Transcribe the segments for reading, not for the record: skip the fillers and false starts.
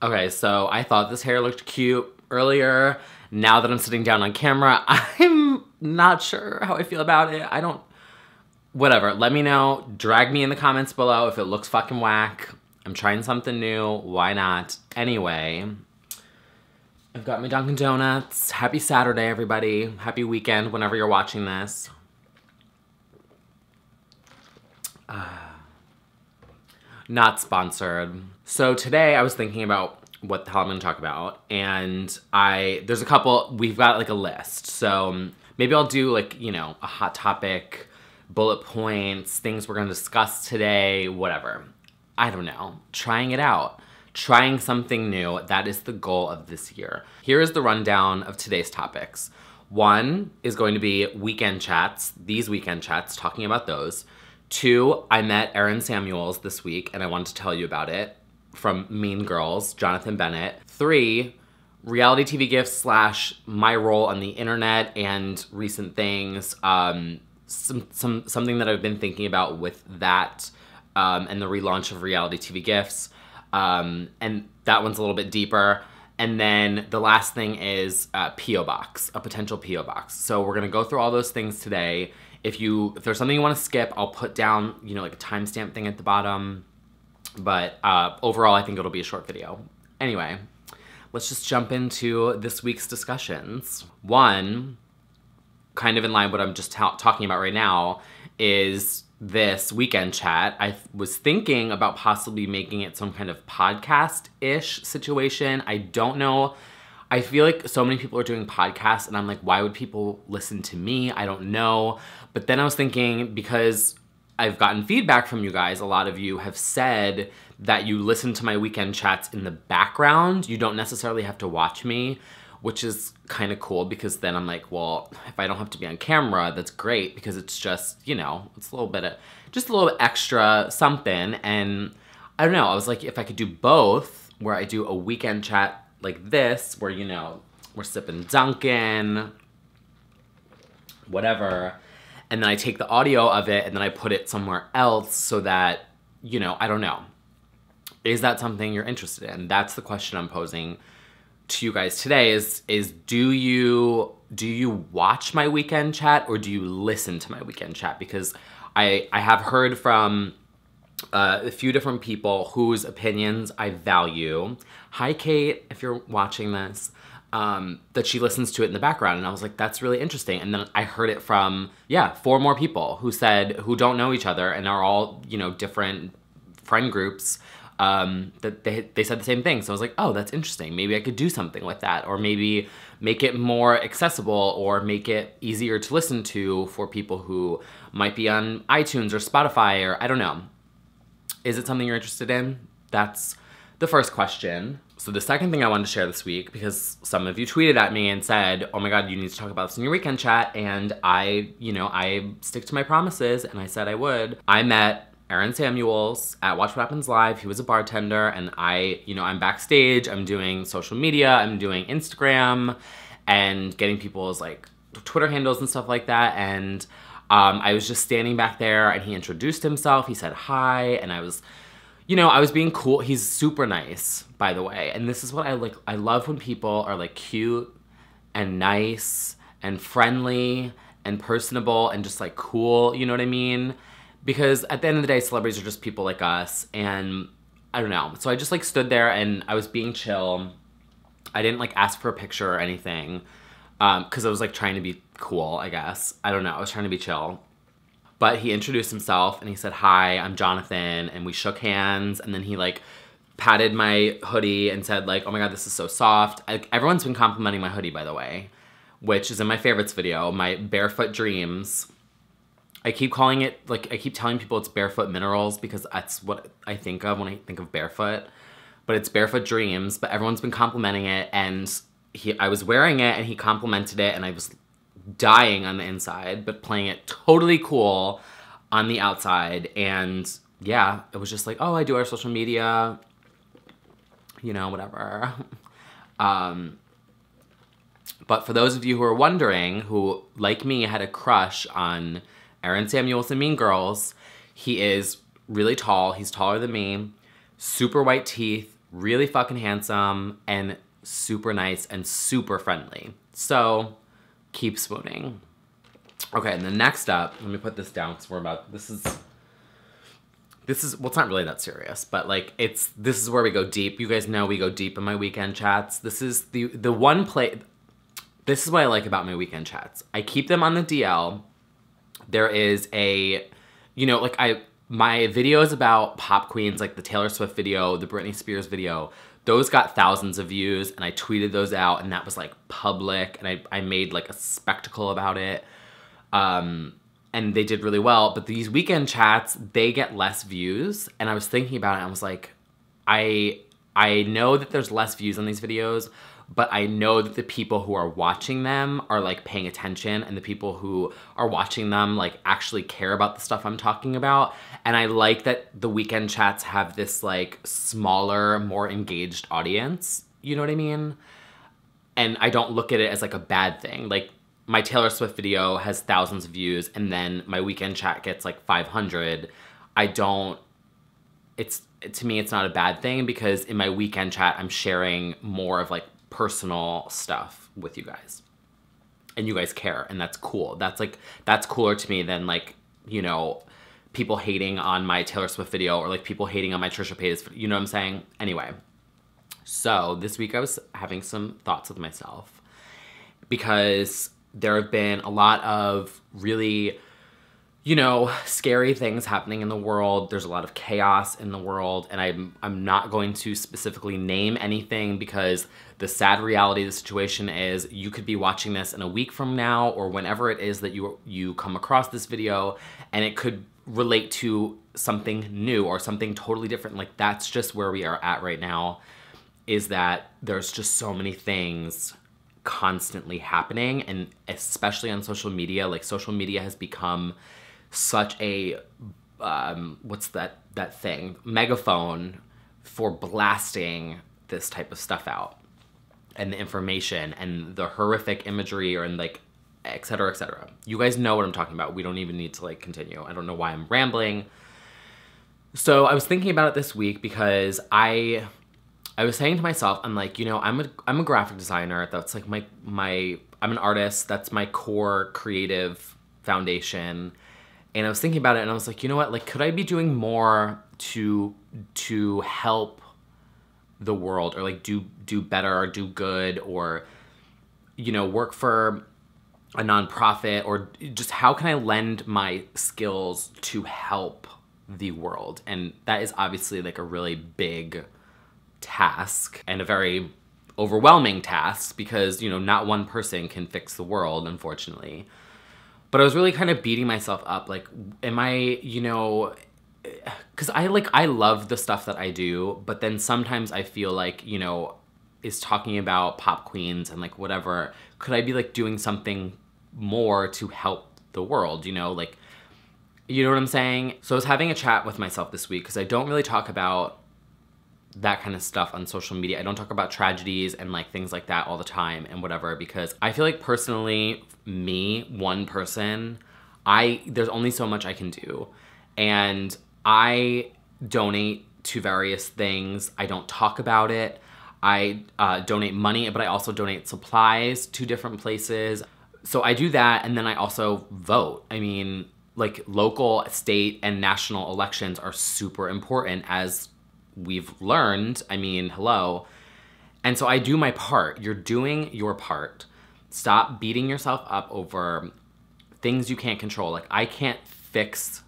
Okay, so I thought this hair looked cute earlier. Now that I'm sitting down on camera, I'm not sure how I feel about it. Whatever, let me know. Drag me in the comments below if it looks fucking whack. I'm trying something new, why not? Anyway, I've got my Dunkin' Donuts. Happy Saturday, everybody. Happy weekend whenever you're watching this. Not sponsored. So today I was thinking about what the hell I'm gonna talk about, and there's a couple, we've got like a list. So maybe I'll do like, you know, a hot topic, bullet points, things we're gonna discuss today, whatever. I don't know, trying it out. Trying something new, that is the goal of this year. Here is the rundown of today's topics. One is going to be weekend chats, these weekend chats, talking about those. 2, I met Erin Samuels this week and I wanted to tell you about it, from Mean Girls, Jonathan Bennett. 3, reality TV gifts / my role on the internet and recent things. Something that I've been thinking about with that and the relaunch of reality TV gifts. And that one's a little bit deeper. And then the last thing is P.O. Box, a potential P.O. Box. So we're gonna go through all those things today. If there's something you wanna skip, I'll put down, you know, like a timestamp thing at the bottom. But overall, I think it'll be a short video. Anyway, let's just jump into this week's discussions. One, kind of in line with what I'm just talking about right now, is this weekend chat. I was thinking about possibly making it some kind of podcast-ish situation. I don't know. I feel like so many people are doing podcasts and I'm like, why would people listen to me? I don't know. But then I was thinking, because I've gotten feedback from you guys, a lot of you have said that you listen to my weekend chats in the background. You don't necessarily have to watch me, which is kind of cool, because then I'm like, well, if I don't have to be on camera, that's great, because it's just, you know, it's a little bit of, just a little bit extra something. And I don't know, I was like, if I could do both, where I do a weekend chat like this, where, you know, we're sipping Dunkin', whatever, and then I take the audio of it and then I put it somewhere else so that, you know, I don't know. Is that something you're interested in? That's the question I'm posing to you guys today, is do you watch my weekend chat or do you listen to my weekend chat? Because I have heard from a few different people whose opinions I value. Hi, Kate, if you're watching this. That she listens to it in the background. And I was like, that's really interesting. And then I heard it from, 4 more people who don't know each other and are all, you know, different friend groups, that they said the same thing. So I was like, oh, that's interesting. Maybe I could do something like that, or maybe make it more accessible, or make it easier to listen to for people who might be on iTunes or Spotify, or I don't know. Is it something you're interested in? That's the first question. So the second thing I wanted to share this week, because some of you tweeted at me and said, oh my God, you need to talk about this in your weekend chat. And I stick to my promises, and I said I would. I met Erin Samuels at Watch What Happens Live. He was a bartender, and I'm backstage, I'm doing social media, I'm doing Instagram, and getting people's like Twitter handles and stuff like that. And I was just standing back there, and he introduced himself. He said hi, and I was being cool. He's super nice, by the way. And this is what I like. I love when people are like cute and nice and friendly and personable and just like cool, you know what I mean? Because at the end of the day, celebrities are just people like us, and I don't know. So I just like stood there and I was being chill. I didn't like ask for a picture or anything, because I was like trying to be cool, I guess. I don't know, I was trying to be chill. But he introduced himself and he said, hi, I'm Jonathan, and we shook hands, and then he like patted my hoodie and said like, oh my God, this is so soft. Everyone's been complimenting my hoodie, by the way, which is in my favorites video, my Barefoot Dreams. I keep telling people it's Barefoot Minerals, because that's what I think of when I think of barefoot, but it's Barefoot Dreams. But everyone's been complimenting it, and I was wearing it and he complimented it, and I was dying on the inside, but playing it totally cool on the outside. And yeah, it was just like, oh, I do our social media, you know, whatever. But for those of you who are wondering, who, like me, had a crush on Erin Samuels and Mean Girls, he is really tall. He's taller than me, super white teeth, really fucking handsome and super nice and super friendly. So keep swooning. Okay, and then next up, let me put this down because this is, well, it's not really that serious, but like, this is where we go deep. You guys know we go deep in my weekend chats. This is the one this is what I like about my weekend chats. I keep them on the DL. There is a, you know, like my videos about pop queens, like the Taylor Swift video, the Britney Spears video, those got thousands of views, and I tweeted those out, and that was like public, and I made like a spectacle about it. And they did really well, but these weekend chats, they get less views. And I was thinking about it, and I was like, I know that there's less views on these videos, but I know that the people who are watching them are like paying attention, and the people who are watching them like actually care about the stuff I'm talking about. And I like that the weekend chats have this like smaller, more engaged audience. You know what I mean? And I don't look at it as like a bad thing. Like, my Taylor Swift video has thousands of views, and then my weekend chat gets like 500. To me, it's not a bad thing, because in my weekend chat, I'm sharing more of like personal stuff with you guys. And you guys care, and that's cool. That's cooler to me than like, you know, people hating on my Taylor Swift video, or like people hating on my Trisha Paytas, you know what I'm saying? Anyway, so this week I was having some thoughts with myself, because there have been a lot of really, you know, scary things happening in the world. There's a lot of chaos in the world, and I'm not going to specifically name anything, because the sad reality of the situation is you could be watching this in a week from now, or whenever it is that you come across this video, and it could relate to something new or something totally different. Like, that's just where we are at right now, is that there's just so many things constantly happening, and especially on social media. Like, social media has become such a what's that thing, megaphone for blasting this type of stuff out, and the information and the horrific imagery, or in like et cetera, et cetera. You guys know what I'm talking about. We don't even need to like continue. I don't know why I'm rambling. So I was thinking about it this week, because I was saying to myself, I'm like, you know, I'm a graphic designer. That's like I'm an artist. That's my core creative foundation. And I was thinking about it, and I was like, you know what? Like, could I be doing more to help the world, or like do better, or do good, or, you know, work for a nonprofit, or just how can I lend my skills to help the world? And that is obviously like a really big task, and a very overwhelming task, because, you know, not one person can fix the world, unfortunately. But I was really kind of beating myself up, like, am I, you know, because I love the stuff that I do, but then sometimes I feel like, you know, is talking about pop queens and like whatever, could I be like doing something more to help the world, you know, like, you know what I'm saying? So I was having a chat with myself this week, because I don't really talk about that kind of stuff on social media. I don't talk about tragedies and like things like that all the time and whatever, because I feel like personally, me, one person, there's only so much I can do. And I donate to various things. I don't talk about it. I donate money, but I also donate supplies to different places. So I do that, and then I also vote. I mean, like, local, state, and national elections are super important, as we've learned. I mean, hello. And so I do my part. You're doing your part. Stop beating yourself up over things you can't control. Like, I can't fix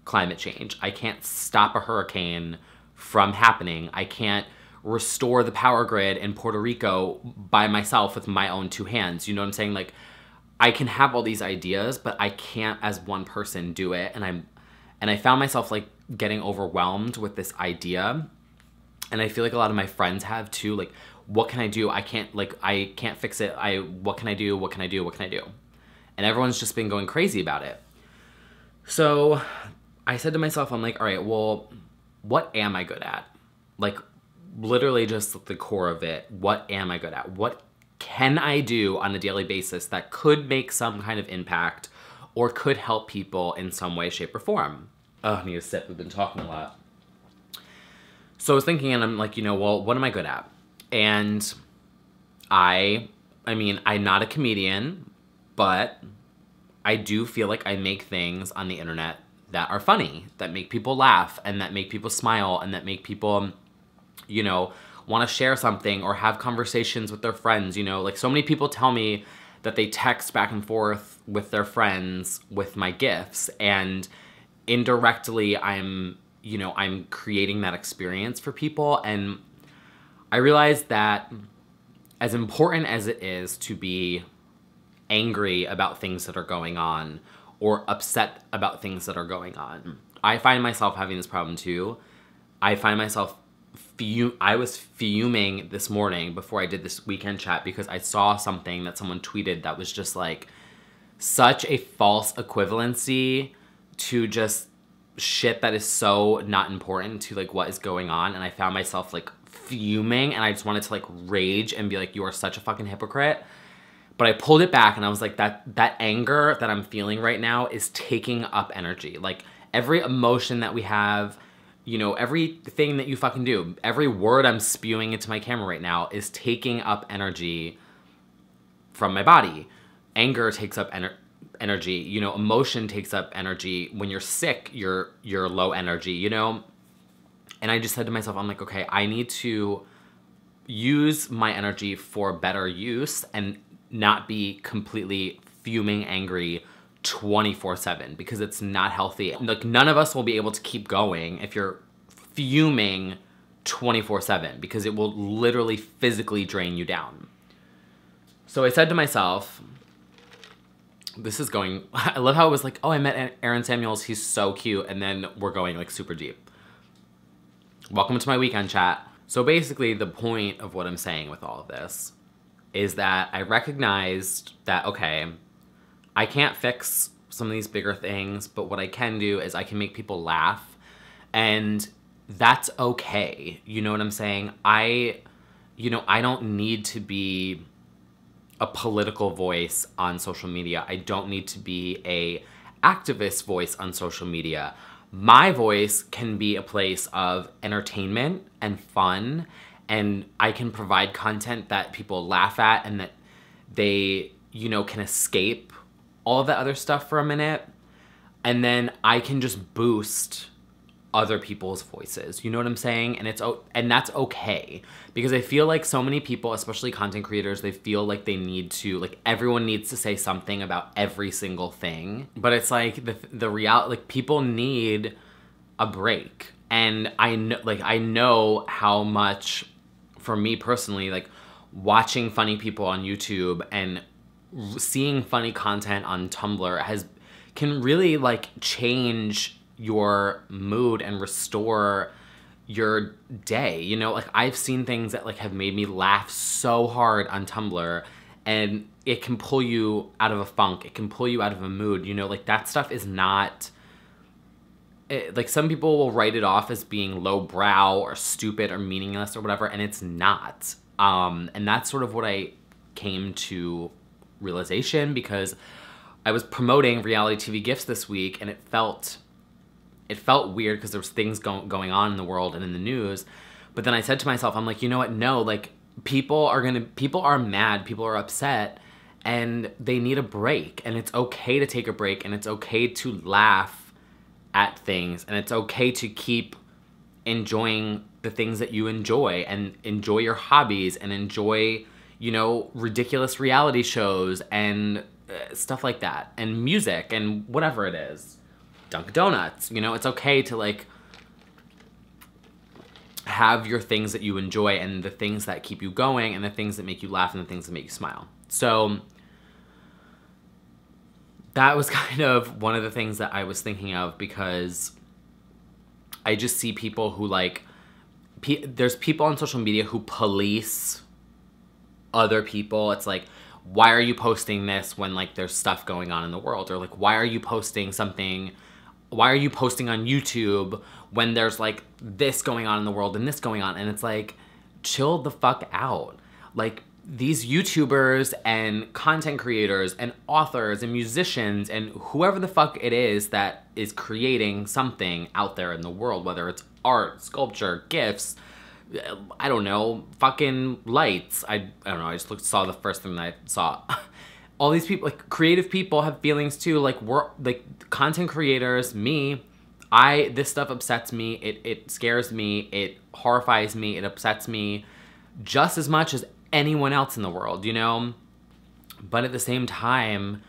climate change. I can't stop a hurricane from happening. I can't restore the power grid in Puerto Rico by myself with my own two hands. You know what I'm saying? Like, I can have all these ideas, but I can't as one person do it. And I found myself like getting overwhelmed with this idea. And I feel like a lot of my friends have too. Like, what can I do? I can't fix it. What can I do? What can I do? What can I do? And everyone's just been going crazy about it. So I said to myself, I'm like, all right, well, what am I good at? Like, literally just the core of it. What am I good at? What can I do on a daily basis that could make some kind of impact, or could help people in some way, shape, or form? Oh, I need a sip. We've been talking a lot. So I was thinking, and I'm like, you know, well, what am I good at? And I mean, I'm not a comedian, but I do feel like I make things on the internet that are funny, that make people laugh, and that make people smile, and that make people, you know, want to share something or have conversations with their friends, you know? Like, so many people tell me that they text back and forth with their friends with my gifts, and indirectly I'm creating that experience for people. And I realized that as important as it is to be angry about things that are going on or upset about things that are going on, I find myself having this problem too. I find myself I was fuming this morning before I did this weekend chat because I saw something that someone tweeted that was just like such a false equivalency to just shit that is so not important to like what is going on. And I found myself like fuming, and I just wanted to like rage and be like, you are such a fucking hypocrite. But I pulled it back, and I was like, that anger that I'm feeling right now is taking up energy. Like, every emotion that we have, you know, everything that you fucking do, every word I'm spewing into my camera right now is taking up energy from my body. Anger takes up energy, you know, emotion takes up energy. When you're sick, you're low energy, you know? And I just said to myself, I'm like, okay, I need to use my energy for better use and not be completely fuming angry 24/7, because it's not healthy. Like, none of us will be able to keep going if you're fuming 24/7, because it will literally physically drain you down. So I said to myself, I love how it was like, oh, I met Aaron Samuels, he's so cute, and then we're going like super deep. Welcome to my weekend chat. So basically the point of what I'm saying with all of this is that I recognized that, okay, I can't fix some of these bigger things, but what I can do is I can make people laugh, and that's okay. You know what I'm saying? I don't need to be a political voice on social media. I don't need to be a activist voice on social media. My voice can be a place of entertainment and fun, and I can provide content that people laugh at and that they, you know, can escape all of that other stuff for a minute. And then I can just boost other people's voices. You know what I'm saying? And that's okay. Because I feel like so many people, especially content creators, they feel like they need to, like, everyone needs to say something about every single thing. But it's like the reality, like, people need a break. And I know how much, for me personally, like, watching funny people on YouTube and seeing funny content on Tumblr can really like change your mood and restore your day. You know, like, I've seen things that like have made me laugh so hard on Tumblr, and it can pull you out of a funk. It can pull you out of a mood. You know, like, that stuff is not, like, some people will write it off as being lowbrow or stupid or meaningless or whatever, and it's not. And that's sort of what I came to realization, because I was promoting reality TV gifts this week, and it felt weird because there was things going on in the world and in the news. But then I said to myself, I'm like, you know what? No, like, people are mad, people are upset, and they need a break. And it's okay to take a break, and it's okay to laugh at things, and it's okay to keep enjoying the things that you enjoy, and enjoy your hobbies, and enjoy, you know, ridiculous reality shows and stuff like that, and music and whatever it is. Dunkin' Donuts, you know, it's okay to like have your things that you enjoy, and the things that keep you going, and the things that make you laugh, and the things that make you smile. So that was kind of one of the things that I was thinking of, because I just see people who like, there's people on social media who police other people. It's like, why are you posting this when like there's stuff going on in the world? Or like, why are you posting something? Why are you posting on YouTube when there's like this going on in the world and this going on? And it's like, chill the fuck out. Like, these YouTubers and content creators and authors and musicians and whoever the fuck it is that is creating something out there in the world, whether it's art, sculpture, gifts, I don't know, fucking lights. I don't know, I just saw the first thing that I saw. All these people, like creative people, have feelings too. Like we're like content creators, me, this stuff upsets me. It scares me. It horrifies me. It upsets me just as much as anyone else in the world, you know? But at the same time,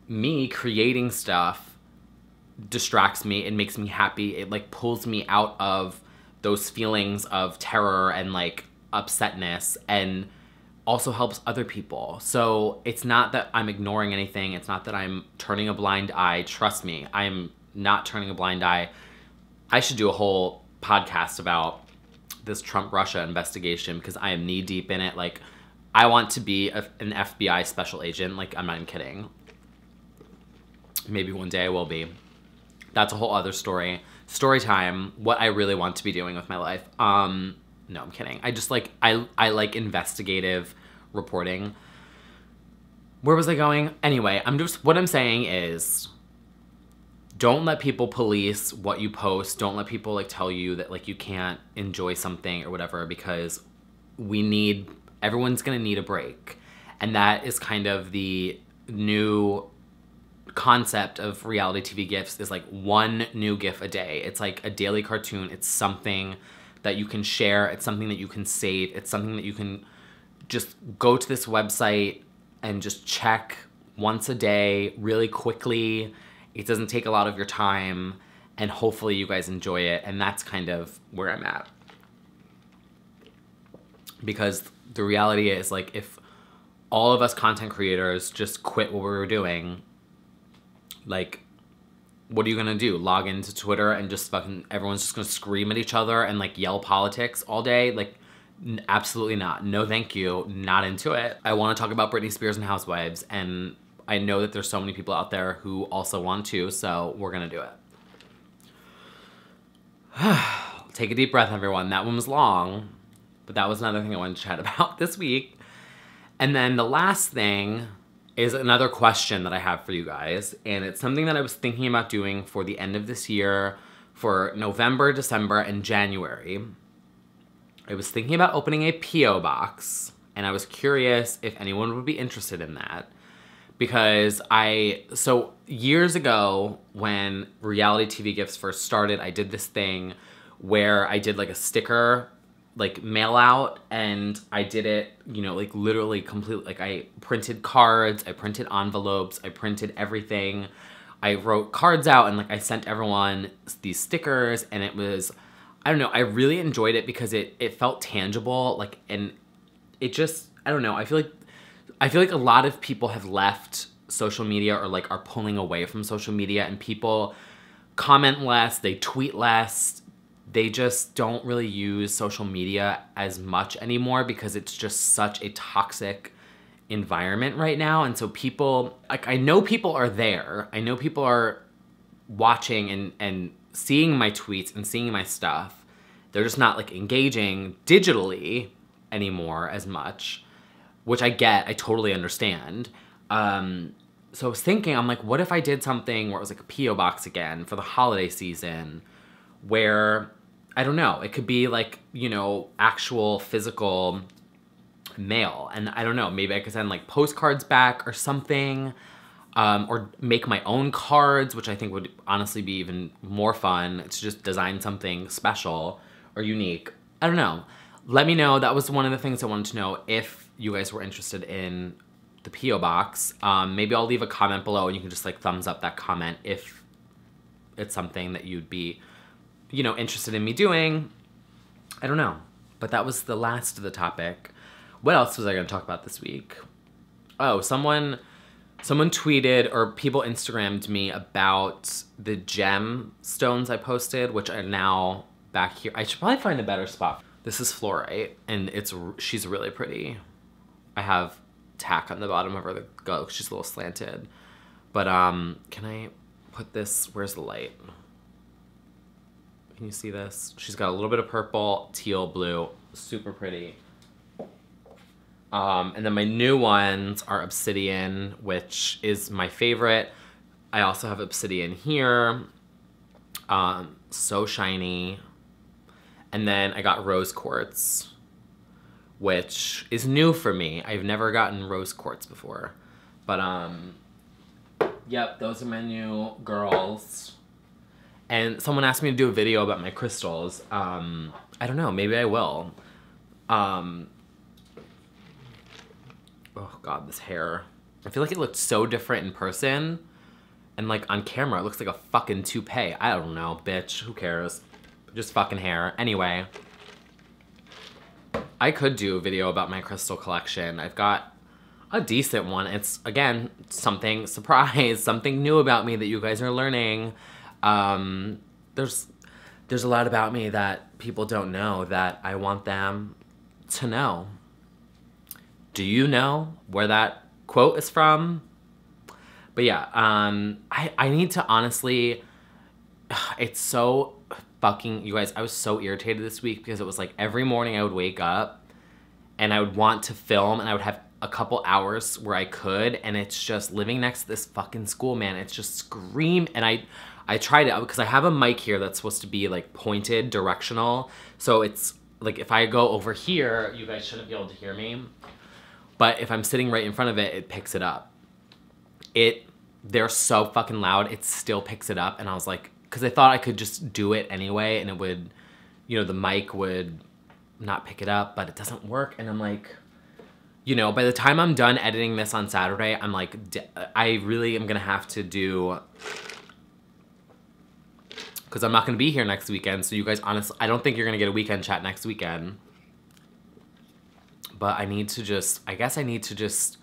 me creating stuff distracts me. It makes me happy. It like pulls me out of those feelings of terror and like upsetness, and also helps other people. So it's not that I'm ignoring anything. It's not that I'm turning a blind eye. Trust me, I'm not turning a blind eye. I should do a whole podcast about this Trump-Russia investigation because I am knee deep in it. Like, I want to be an FBI special agent. Like, I'm not even kidding. Maybe one day I will be. That's a whole other story. Story time, what I really want to be doing with my life. No, I'm kidding. I just like, I like investigative reporting. Where was I going? Anyway, what I'm saying is, don't let people police what you post. Don't let people like tell you that like you can't enjoy something or whatever, because everyone's gonna need a break. And that is kind of the new concept of reality TV gifs, is like one new gif a day. It's like a daily cartoon. It's something that you can share. It's something that you can save. It's something that you can just go to this website and just check once a day really quickly. It doesn't take a lot of your time, and hopefully you guys enjoy it. And that's kind of where I'm at. Because the reality is, like, if all of us content creators just quit what we were doing, like, what are you gonna do? Log into Twitter and just fucking, everyone's just gonna scream at each other and like yell politics all day? Like, absolutely not. No, thank you. Not into it. I wanna talk about Britney Spears and Housewives, and I know that there's so many people out there who also want to, so we're gonna do it. Take a deep breath, everyone. That one was long, but that was another thing I wanted to chat about this week. And then the last thing is another question that I have for you guys, and it's something that I was thinking about doing for the end of this year, for November, December, and January. I was thinking about opening a P.O. box, and I was curious if anyone would be interested in that. Because so years ago, when reality TV gifs first started, I did this thing where I did like a sticker, like mail out, and I did it, you know, like literally completely, like I printed cards, I printed envelopes, I printed everything. I wrote cards out and like I sent everyone these stickers, and it was, I don't know, I really enjoyed it because it felt tangible, like, and it just, I don't know, I feel like a lot of people have left social media, or like are pulling away from social media, and people comment less, they tweet less, they just don't really use social media as much anymore because it's just such a toxic environment right now. And so people, like, I know people are there. I know people are watching and seeing my tweets and seeing my stuff. They're just not like engaging digitally anymore as much, which I get, I totally understand. So I was thinking, I'm like, what if I did something where it was like a P.O. box again for the holiday season, where, I don't know, it could be like, you know, actual physical mail. And I don't know, maybe I could send like postcards back or something, or make my own cards, which I think would honestly be even more fun, to just design something special or unique. I don't know. Let me know. That was one of the things I wanted to know, if you guys were interested in the P.O. box. Maybe I'll leave a comment below and you can just like thumbs up that comment if it's something that you'd be, you know, interested in me doing. I don't know. But that was the last of the topic. What else was I going to talk about this week? Oh, someone tweeted, or people Instagrammed me about the gemstones I posted, which are now back here. I should probably find a better spot. This is fluorite, and she's really pretty. I have tack on the bottom of her go. She's a little slanted. But can I put this, where's the light? Can you see this? She's got a little bit of purple, teal, blue, super pretty. And then my new ones are obsidian, which is my favorite. I also have obsidian here. So shiny. And then I got rose quartz, which is new for me. I've never gotten rose quartz before. But, yep, those are my new girls. And someone asked me to do a video about my crystals. I don't know, maybe I will. Oh God, this hair. I feel like it looked so different in person. And like on camera, it looks like a fucking toupee. I don't know, bitch, who cares? Just fucking hair. Anyway. I could do a video about my crystal collection. I've got a decent one. It's, again, something surprise, something new about me that you guys are learning. There's a lot about me that people don't know that I want them to know. Do you know where that quote is from? But yeah, I need to honestly, it's so fucking, you guys, I was so irritated this week because it was like every morning I would wake up and I would want to film and I would have a couple hours where I could, and it's just living next to this fucking school, man. It's just scream, and I tried it because I have a mic here that's supposed to be like pointed, directional. So it's like if I go over here, you guys shouldn't be able to hear me. But if I'm sitting right in front of it, it picks it up. They're so fucking loud, it still picks it up. And I was like, because I thought I could just do it anyway and it would, you know, the mic would not pick it up, but it doesn't work. And I'm like, you know, by the time I'm done editing this on Saturday, I'm like, I really am gonna have to do, because I'm not gonna be here next weekend. So you guys, honestly, I don't think you're gonna get a weekend chat next weekend. But I need to just, I guess I need to just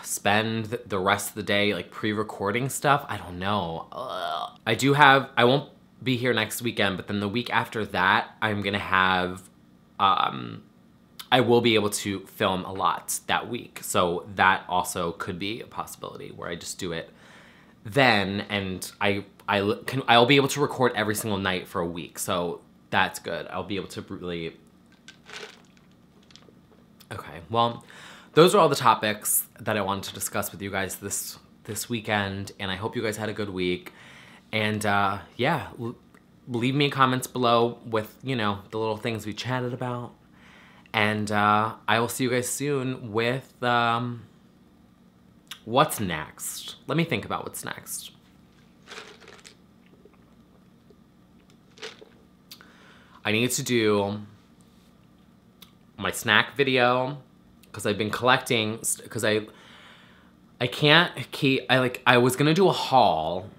spend the rest of the day like pre-recording stuff. I don't know. I won't be here next weekend, but then the week after that, I'm gonna have, I will be able to film a lot that week. So that also could be a possibility where I just do it then, and I'll be able to record every single night for a week. So that's good. I'll be able to really, okay, well, those are all the topics that I wanted to discuss with you guys this weekend, and I hope you guys had a good week. And yeah, leave me comments below with, you know, the little things we chatted about. And I will see you guys soon with what's next. Let me think about what's next. I need to do my snack video because I've been collecting, because I can't keep, I was gonna do a haul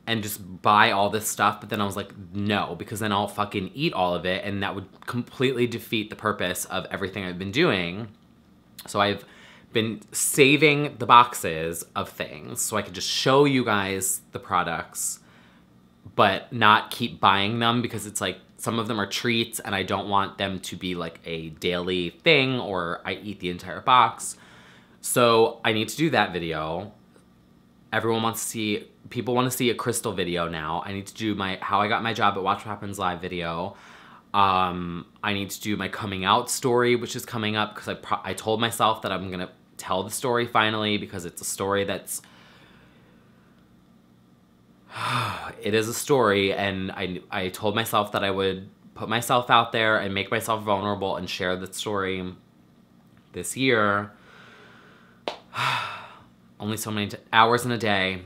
and just buy all this stuff, but then I was like, no, because then I'll fucking eat all of it and that would completely defeat the purpose of everything I've been doing. So I've been saving the boxes of things so I could just show you guys the products, but not keep buying them, because it's like, some of them are treats and I don't want them to be like a daily thing or I eat the entire box. So I need to do that video. Everyone wants to see, people want to see a crystal video now. I need to do my how I got my job at Watch What Happens Live video. I need to do my coming out story, which is coming up because I told myself that I'm gonna tell the story finally, because it's a story that's, it is a story, and I told myself that I would put myself out there and make myself vulnerable and share the story this year. Only so many hours in a day.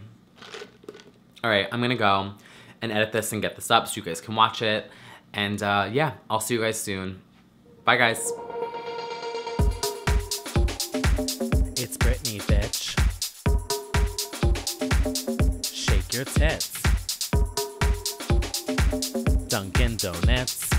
All right, I'm gonna go and edit this and get this up so you guys can watch it. And yeah, I'll see you guys soon. Bye, guys. It's Brittany, bitch. Shake your tits. Dunkin' Donuts.